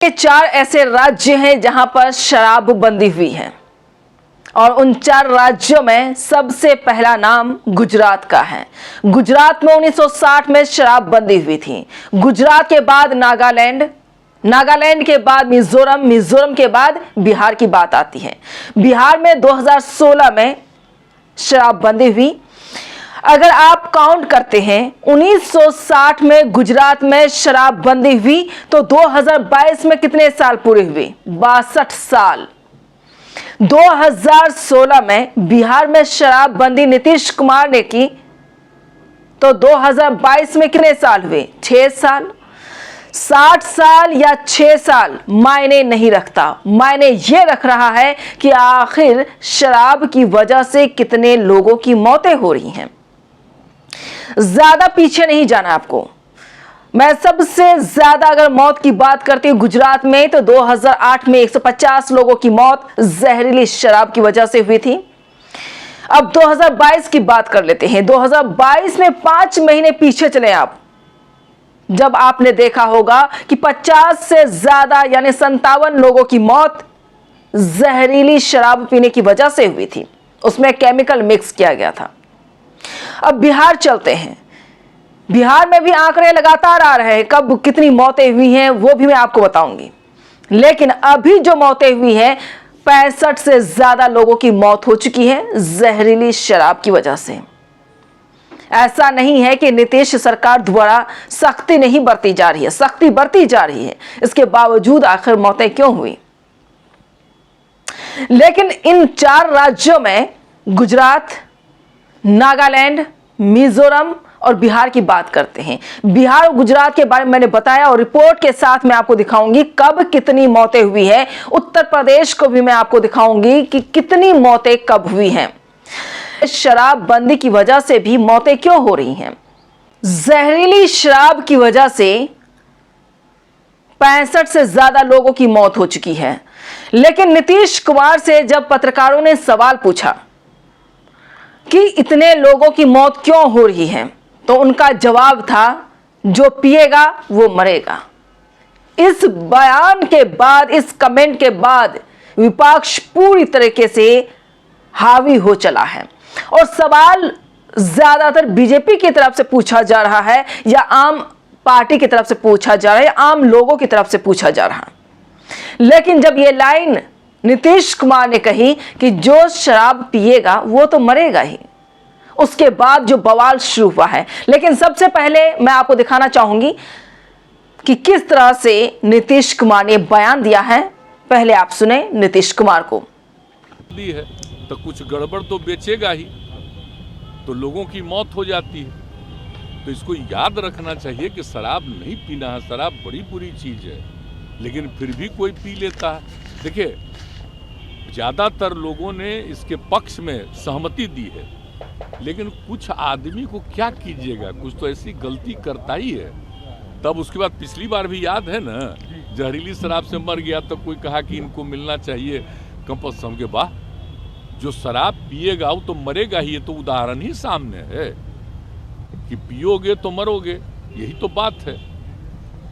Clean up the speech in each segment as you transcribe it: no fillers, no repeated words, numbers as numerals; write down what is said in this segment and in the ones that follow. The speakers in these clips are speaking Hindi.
के 4 ऐसे राज्य हैं जहां पर शराब बंदी हुई है और उन 4 राज्यों में सबसे पहला नाम गुजरात का है। गुजरात में 1960 में शराब बंदी हुई थी। गुजरात के बाद नागालैंड, नागालैंड के बाद मिजोरम, मिजोरम के बाद बिहार की बात आती है। बिहार में 2016 में शराब बंदी हुई। अगर आप काउंट करते हैं 1960 में गुजरात में शराब बंदी हुई तो 2022 में कितने साल पूरे हुए? 62 साल। 2016 में बिहार में शराब बंदी नीतीश कुमार ने की तो 2022 में कितने साल हुए? 6 साल। 60 साल या 6 साल मायने नहीं रखता, मायने ये रख रहा है कि आखिर शराब की वजह से कितने लोगों की मौतें हो रही हैं। ज्यादा पीछे नहीं जाना आपको। मैं सबसे ज्यादा अगर मौत की बात करती हूं गुजरात में तो 2008 में 150 लोगों की मौत जहरीली शराब की वजह से हुई थी। अब 2022 की बात कर लेते हैं। 2022 में 5 महीने पीछे चले आप, जब आपने देखा होगा कि 50 से ज्यादा यानी 57 लोगों की मौत जहरीली शराब पीने की वजह से हुई थी। उसमें केमिकल मिक्स किया गया था। अब बिहार चलते हैं। बिहार में भी आंकड़े लगातार आ रहे हैं, कब कितनी मौतें हुई हैं वो भी मैं आपको बताऊंगी। लेकिन अभी जो मौतें हुई हैं 65 से ज्यादा लोगों की मौत हो चुकी है जहरीली शराब की वजह से। ऐसा नहीं है कि नीतीश सरकार द्वारा सख्ती नहीं बरती जा रही है, सख्ती बरती जा रही है। इसके बावजूद आखिर मौतें क्यों हुई? लेकिन इन 4 राज्यों में गुजरात, नागालैंड, मिजोरम और बिहार की बात करते हैं। बिहार और गुजरात के बारे में मैंने बताया और रिपोर्ट के साथ मैं आपको दिखाऊंगी कब कितनी मौतें हुई है। उत्तर प्रदेश को भी मैं आपको दिखाऊंगी कि कितनी मौतें कब हुई हैं। शराब बंदी की वजह से भी मौतें क्यों हो रही हैं? जहरीली शराब की वजह से 65 से ज्यादा लोगों की मौत हो चुकी है। लेकिन नीतीश कुमार से जब पत्रकारों ने सवाल पूछा कि इतने लोगों की मौत क्यों हो रही है तो उनका जवाब था जो पिएगा वो मरेगा। इस बयान के बाद, इस कमेंट के बाद विपक्ष पूरी तरीके से हावी हो चला है और सवाल ज्यादातर बीजेपी की तरफ से पूछा जा रहा है या आम पार्टी की तरफ से पूछा जा रहा है, आम लोगों की तरफ से पूछा जा रहा है। लेकिन जब ये लाइन नीतीश कुमार ने कही कि जो शराब पिएगा वो तो मरेगा ही, उसके बाद जो बवाल शुरू हुआ है। लेकिन सबसे पहले मैं आपको दिखाना चाहूंगी कि किस तरह से नीतीश कुमार ने बयान दिया है। पहले आप सुने नीतीश कुमार को। है तो कुछ गड़बड़ तो बेचेगा ही, तो लोगों की मौत हो जाती है। तो इसको याद रखना चाहिए कि शराब नहीं पीना है, शराब बड़ी बुरी चीज है, लेकिन फिर भी कोई पी लेता है। देखिए, ज़्यादातर लोगों ने इसके पक्ष में सहमति दी है, लेकिन कुछ आदमी को क्या कीजिएगा, कुछ तो ऐसी गलती करता ही है। तब उसके बाद पिछली बार भी याद है ना, जहरीली शराब से मर गया तो कोई कहा कि इनको मिलना चाहिए कंपल्सरी के। वाह, जो शराब पिएगा वो तो मरेगा ही। ये तो उदाहरण ही सामने है कि पियोगे तो मरोगे, यही तो बात है।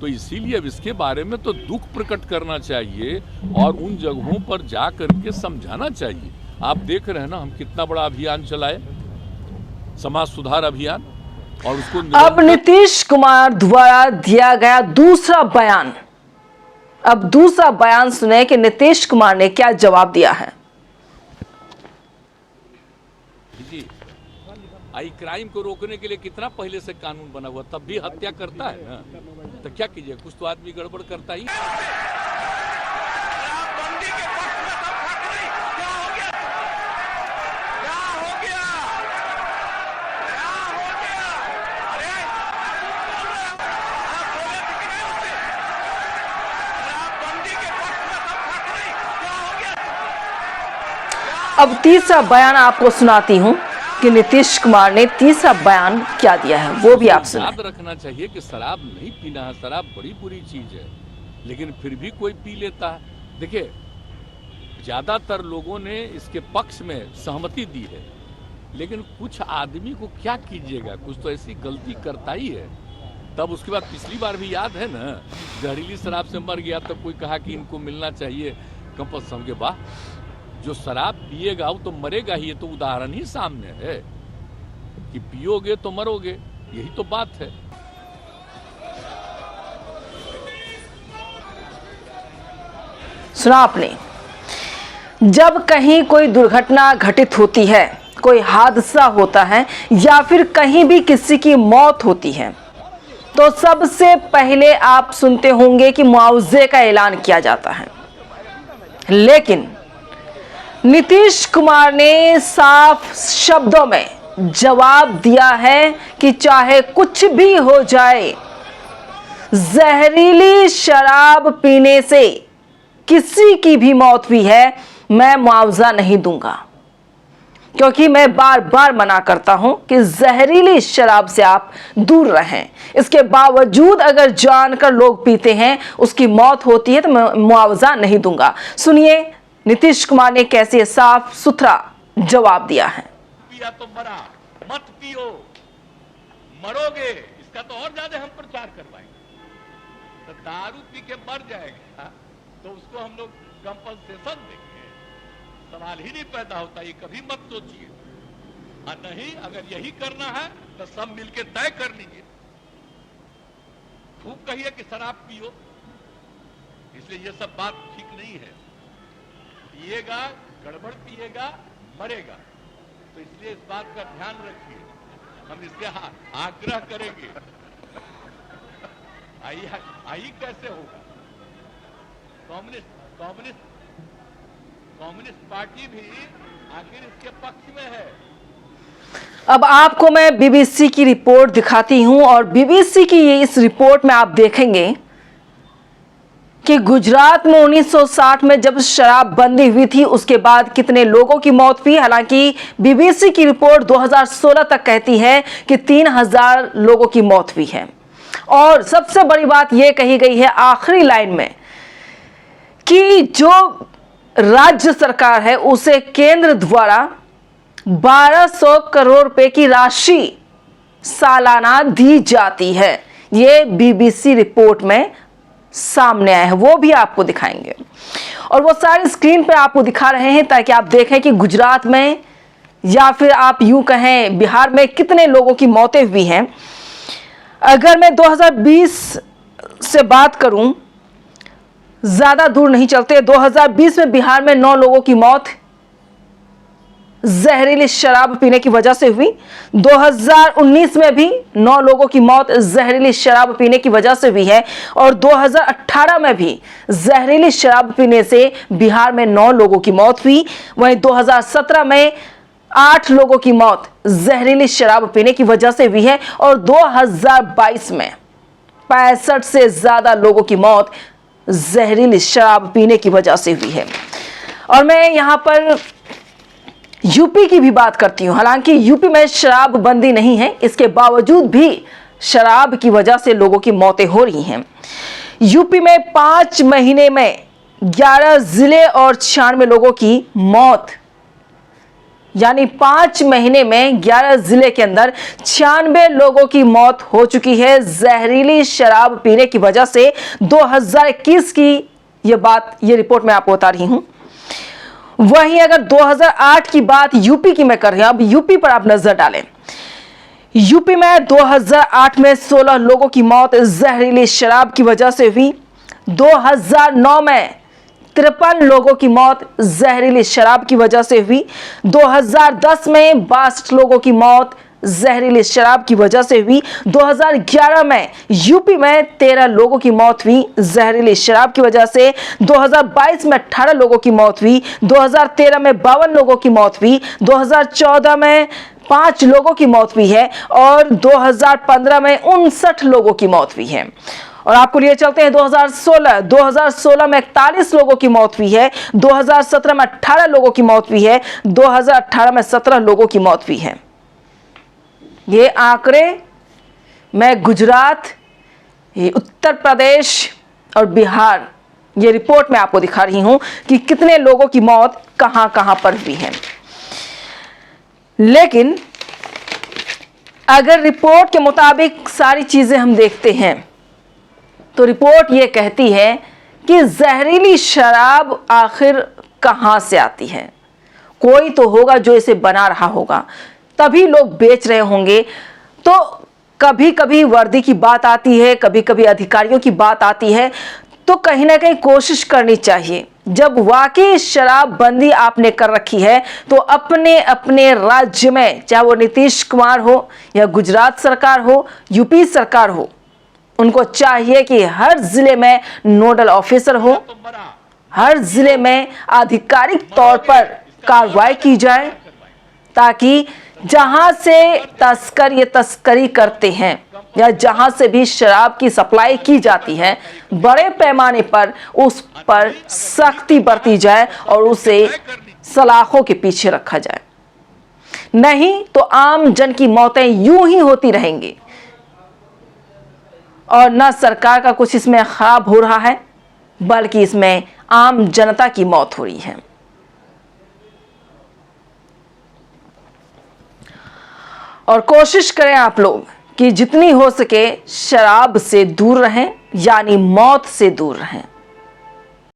तो इसीलिए अब इसके बारे में तो दुख प्रकट करना चाहिए और उन जगहों पर जा करके समझाना चाहिए। आप देख रहे हैं ना, हम कितना बड़ा अभियान चलाए, समाज सुधार अभियान, और उसको अब नीतीश कुमार द्वारा दिया गया दूसरा बयान। अब दूसरा बयान सुने कि नीतीश कुमार ने क्या जवाब दिया है। आई क्राइम को रोकने के लिए कितना पहले से कानून बना हुआ, तब भी हत्या करता है ना, तो क्या कीजिए, कुछ तो आदमी गड़बड़ करता ही। अब तीसरा बयान आपको सुनाती हूं कि नीतीश कुमार ने तीसरा बयान क्या दिया है, वो भी आप सुने। याद रखना चाहिए कि शराब नहीं पीना है, शराब बड़ी बुरी चीज है, लेकिन फिर भी कोई पी लेता है। देखिए, ज्यादातर लोगों ने इसके पक्ष में सहमति दी है, लेकिन कुछ आदमी को क्या कीजिएगा, कुछ तो ऐसी गलती करता ही है। तब उसके बाद पिछली बार भी याद है ना, जहरीली शराब से मर गया तब कोई कहा कि इनको मिलना चाहिए कंपल्सन के बाद। जो शराब पिएगा वो तो मरेगा ही, ये तो उदाहरण ही सामने है कि पियोगे तो मरोगे, यही तो बात है। सुना आपने, जब कहीं कोई दुर्घटना घटित होती है, कोई हादसा होता है या फिर कहीं भी किसी की मौत होती है, तो सबसे पहले आप सुनते होंगे कि मुआवजे का ऐलान किया जाता है। लेकिन नीतीश कुमार ने साफ शब्दों में जवाब दिया है कि चाहे कुछ भी हो जाए, जहरीली शराब पीने से किसी की भी मौत हुई है, मैं मुआवजा नहीं दूंगा। क्योंकि मैं बार बार मना करता हूं कि जहरीली शराब से आप दूर रहें। इसके बावजूद अगर जानकर लोग पीते हैं, उसकी मौत होती है, तो मैं मुआवजा नहीं दूंगा। सुनिए नीतीश कुमार ने कैसे साफ सुथरा जवाब दिया है। पिया तो मरा, मत पियो, मरोगे, इसका तो और ज्यादा हम प्रचार करवाएंगे। तो दारू पी के मर जाएगा तो उसको हम लोग कंपनसेशन देंगे, सवाल ही नहीं पैदा होता। ये कभी मत सोचिए। और नहीं, अगर यही करना है तो सब मिलके तय कर लीजिए। खूब कहिए कि शराब पियो, इसलिए ये सब बात ठीक नहीं है। पिएगा, गड़बड़ पिएगा, मरेगा। तो इसलिए इस बात का ध्यान रखिए, हम इससे आग्रह करेंगे। आई कैसे होगा? कम्युनिस्ट पार्टी भी आखिर इसके पक्ष में है। अब आपको मैं बीबीसी की रिपोर्ट दिखाती हूं, और बीबीसी की ये इस रिपोर्ट में आप देखेंगे कि गुजरात में 1960 में जब शराबबंदी हुई थी, उसके बाद कितने लोगों की मौत हुई। हालांकि बीबीसी की रिपोर्ट 2016 तक कहती है कि 3000 लोगों की मौत हुई है। और सबसे बड़ी बात यह कही गई है आखिरी लाइन में कि जो राज्य सरकार है उसे केंद्र द्वारा 1200 करोड़ रुपए की राशि सालाना दी जाती है। यह बीबीसी रिपोर्ट में सामने आया है, वो भी आपको दिखाएंगे। और वो सारी स्क्रीन पे आपको दिखा रहे हैं ताकि आप देखें कि गुजरात में या फिर आप यूं कहें बिहार में कितने लोगों की मौतें हुई हैं। अगर मैं 2020 से बात करूं, ज्यादा दूर नहीं चलते, 2020 में बिहार में 9 लोगों की मौत जहरीली शराब पीने की वजह से हुई। 2019 में भी 9 लोगों की मौत जहरीली शराब पीने की वजह से हुई है। और 2018 में भी जहरीली शराब पीने से बिहार में 9 लोगों की मौत हुई। वहीं 2017 में 8 लोगों की मौत जहरीली शराब पीने की वजह से हुई है। और 2022 में 65 से ज्यादा लोगों की मौत जहरीली शराब पीने की वजह से हुई है। और मैं यहां पर यूपी की भी बात करती हूं। हालांकि यूपी में शराब बंदी नहीं है, इसके बावजूद भी शराब की वजह से लोगों की मौतें हो रही हैं। यूपी में 5 महीने में 11 जिले और 96 लोगों की मौत, यानी 5 महीने में 11 जिले के अंदर 96 लोगों की मौत हो चुकी है जहरीली शराब पीने की वजह से। 2021 की ये रिपोर्ट मैं आपको बता रही हूं। वहीं अगर 2008 की बात यूपी की मैं कर रही हूं, अब यूपी पर आप नजर डालें। यूपी में 2008 में 16 लोगों की मौत जहरीली शराब की वजह से हुई। 2009 में 53 लोगों की मौत जहरीली शराब की वजह से हुई। 2010 में 62 लोगों की मौत जहरीली शराब की वजह से हुई। 2011 में यूपी में 13 लोगों की मौत हुई जहरीली शराब की वजह से। 2022 में 18 लोगों की मौत हुई। 2013 में 52 लोगों की मौत हुई। 2014 में 5 लोगों की मौत हुई है। और 2015 में 59 लोगों की मौत हुई है। और आपको लिए चलते हैं 2016 में 41 लोगों की मौत हुई है। 2017 में 18 लोगों की मौत हुई है। 2018 में 17 लोगों की मौत हुई है। ये आंकड़े मैं गुजरात, ये उत्तर प्रदेश और बिहार, ये रिपोर्ट में आपको दिखा रही हूं कि कितने लोगों की मौत कहां कहां पर हुई है। लेकिन अगर रिपोर्ट के मुताबिक सारी चीजें हम देखते हैं तो रिपोर्ट ये कहती है कि जहरीली शराब आखिर कहां से आती है। कोई तो होगा जो इसे बना रहा होगा, तभी लोग बेच रहे होंगे। तो कभी कभी वर्दी की बात आती है, कभी कभी अधिकारियों की बात आती है, तो कहीं ना कहीं कोशिश करनी चाहिए। जब वाकई शराबबंदी आपने कर रखी है तो अपने अपने राज्य में, चाहे वो नीतीश कुमार हो या गुजरात सरकार हो, यूपी सरकार हो, उनको चाहिए कि हर जिले में नोडल ऑफिसर हो, हर जिले में आधिकारिक तौर पर कार्रवाई की जाए, ताकि जहां से तस्कर ये तस्करी करते हैं या जहां से भी शराब की सप्लाई की जाती है, बड़े पैमाने पर उस पर सख्ती बरती जाए और उसे सलाखों के पीछे रखा जाए। नहीं तो आम जन की मौतें यूं ही होती रहेंगी और न सरकार का कुछ इसमें खराब हो रहा है, बल्कि इसमें आम जनता की मौत हो रही है। और कोशिश करें आप लोग कि जितनी हो सके शराब से दूर रहें, यानी मौत से दूर रहें।